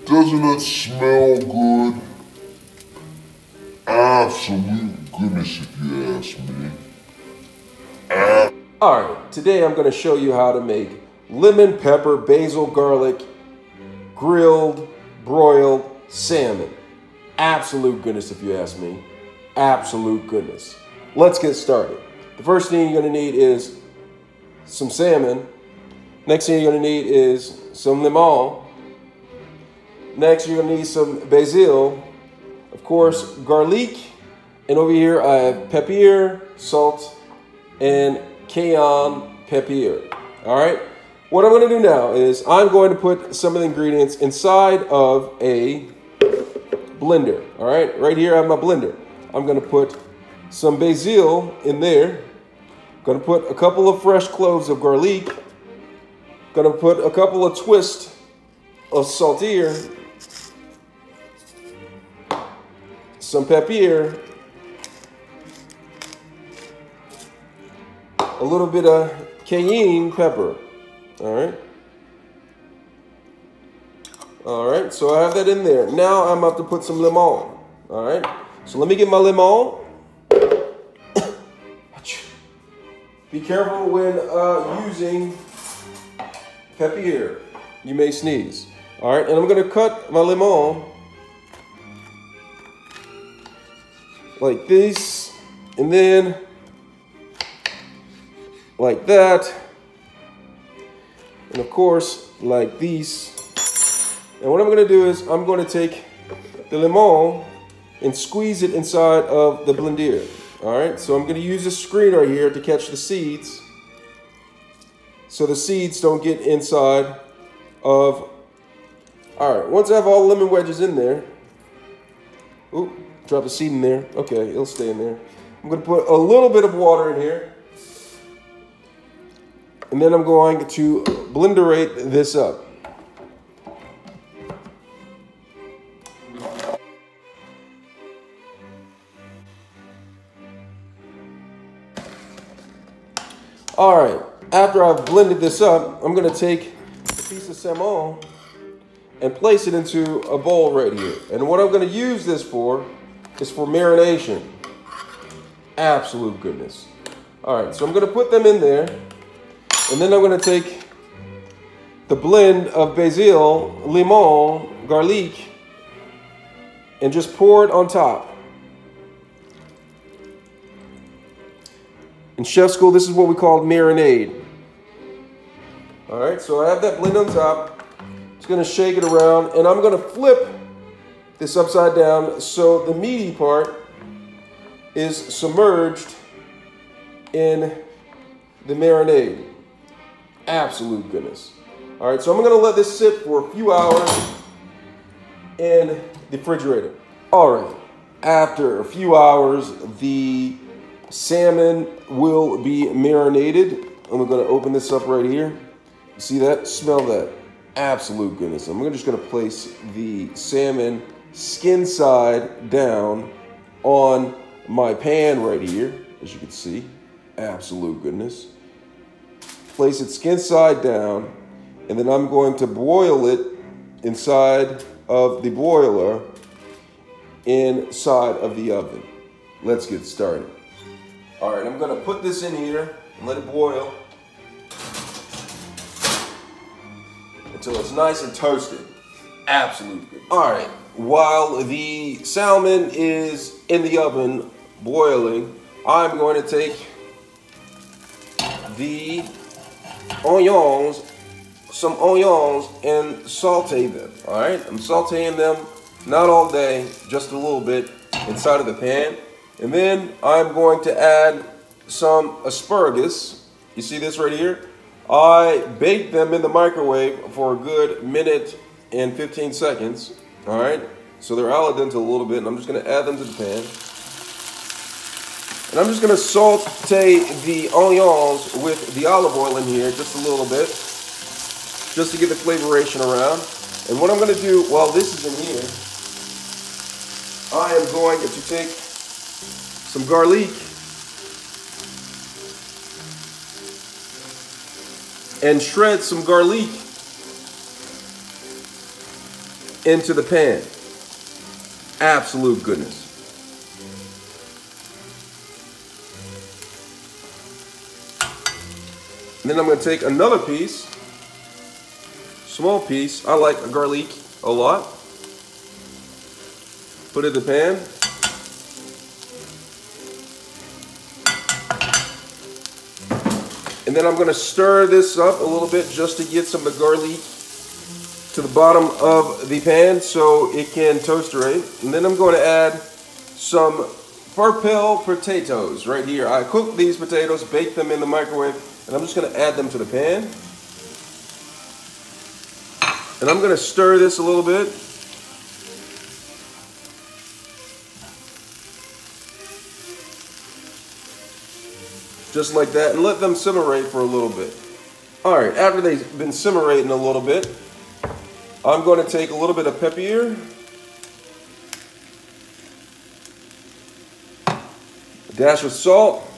Doesn't it smell good? Absolute goodness, if you ask me. Alright, today I'm going to show you how to make lemon, pepper, basil, garlic, grilled, broiled salmon. Absolute goodness, if you ask me. Absolute goodness. Let's get started. The first thing you're going to need is some salmon. Next thing you're going to need is some limon. Next, you're going to need some basil, of course, garlic, and over here I have pepper, salt, and cayenne pepper. All right. What I'm going to do now is I'm going to put some of the ingredients inside of a blender. All right. Right here I have my blender. I'm going to put some basil in there. Going to put a couple of fresh cloves of garlic. Going to put a couple of twists of saltier. Some pepper, a little bit of cayenne pepper. All right, so I have that in there. Now I'm about to put some lemon. All right, so let me get my lemon. Be careful when using pepper. You may sneeze. All right, and I'm gonna cut my lemon like this, and then like that, and of course like this. And what I'm going to do is I'm going to take the lemon and squeeze it inside of the blender. All right, so I'm going to use this screen right here to catch the seeds, so the seeds don't get inside of. All right, once I have all the lemon wedges in there, ooh, drop a seed in there. Okay, it'll stay in there. I'm going to put a little bit of water in here. And then I'm going to blenderate this up. All right, after I've blended this up, I'm going to take a piece of salmon and place it into a bowl right here. And what I'm going to use this for is for marination. Absolute goodness. All right, so I'm going to put them in there, and then I'm going to take the blend of basil, limon, garlic, and just pour it on top. In chef school, this is what we call marinade. All right, so I have that blend on top. Just going to shake it around, and I'm going to flip this upside down so the meaty part is submerged in the marinade. Absolute goodness. All right, so I'm going to let this sit for a few hours in the refrigerator. All right, after a few hours, the salmon will be marinated. And we're going to open this up right here. You see that? Smell that. Absolute goodness. I'm just going to place the salmon skin side down on my pan right here, as you can see. Absolute goodness. Place it skin side down, and then I'm going to boil it inside of the boiler inside of the oven. Let's get started. All right, I'm going to put this in here and let it boil until it's nice and toasted. Absolute good. All right, while the salmon is in the oven boiling, I'm going to take the onions, some onions, and saute them. All right, I'm sauteing them, not all day, just a little bit inside of the pan. And then I'm going to add some asparagus. You see this right here? I baked them in the microwave for a good minute and 15 seconds. All right, so they're al dente a little bit, and I'm just going to add them to the pan. And I'm just going to saute the onions with the olive oil in here just a little bit, just to get the flavoration around. And what I'm going to do while this is in here, I am going to take some garlic and shred some garlic into the pan. Absolute goodness. And then I'm going to take another piece, small piece. I like garlic a lot. Put it in the pan. And then I'm going to stir this up a little bit just to get some of the garlic to the bottom of the pan so it can toasterate. And then I'm going to add some purple potatoes right here. I cooked these potatoes, baked them in the microwave, and I'm just going to add them to the pan. And I'm going to stir this a little bit. Just like that, and let them simmerate for a little bit. All right, after they've been simmerating a little bit, I'm going to take a little bit of pepper here. A dash of salt.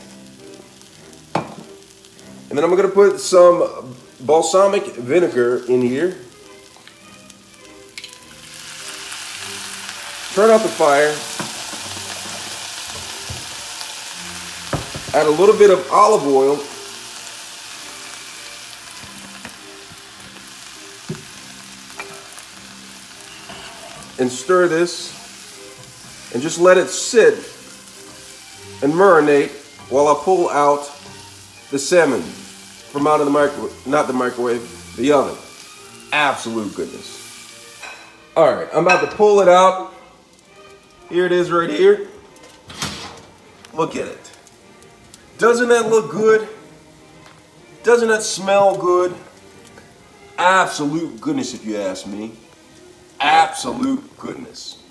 And then I'm going to put some balsamic vinegar in here. Turn off the fire. Add a little bit of olive oil. And stir this. And just let it sit and marinate while I pull out the salmon from out of the microwave, not the microwave, the oven. Absolute goodness. All right, I'm about to pull it out. Here it is right here. Look at it. Doesn't that look good? Doesn't that smell good? Absolute goodness, if you ask me. Absolute goodness.